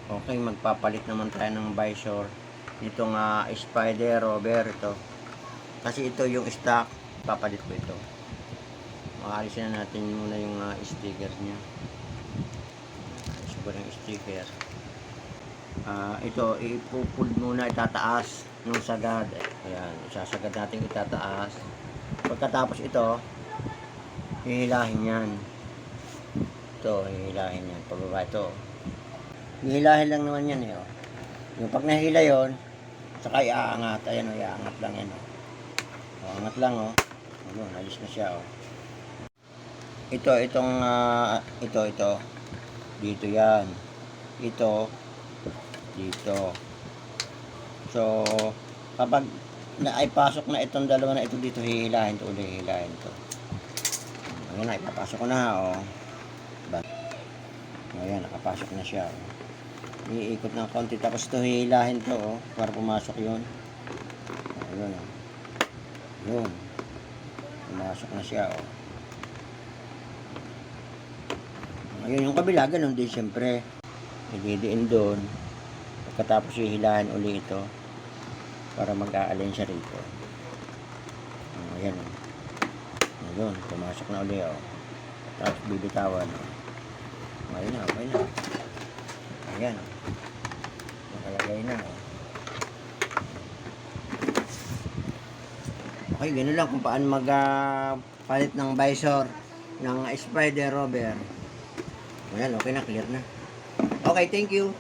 Okay, magpapalit naman tayo ng visor. Itong Spider Rover ito. Kasi ito yung stock, papalit ko ito. Maalisin na natin muna yung sticker niya. Siguro yung sticker. Ito, ipupull muna, itataas ng sagad. Ayan, isasagad natin itataas. Pagkatapos ito, hihilahin yan. Ito, hihilahin yan. Pababa ito. Hihilahin lang naman yan eh. Oh. Yung pag nahila yun, saka iaangat. Ayan o, iaangat lang yan. Oh, angat lang o. Ayun, alis na siya o. Ito. Dito yan. Ito. Dito. So, kapag naipasok na itong dalawa na ito dito, hihilahin ito ulit, hihilahin ito. Ayan na, ipapasok ko na o. Ayan, nakapasok na siya o. Iikot ng konti, tapos ito hihilahin to oh, para pumasok yun. Ayun oh. Yun. Pumasok na siya oh. Ayun yung kabila, ganun din siyempre. Ididiin doon. Pagkatapos hihilahin uli ito para mag-aalin siya rito. Ayan oh. Ayun, pumasok na uli oh. Tapos bibitawan oh. Ayun na, okay na. Ayan oh. Nakalagay na oh. Okay, gano'n lang kung paano magpalit ng visor ng Spider Rover. Ayan, okay na, clear na. Okay, thank you.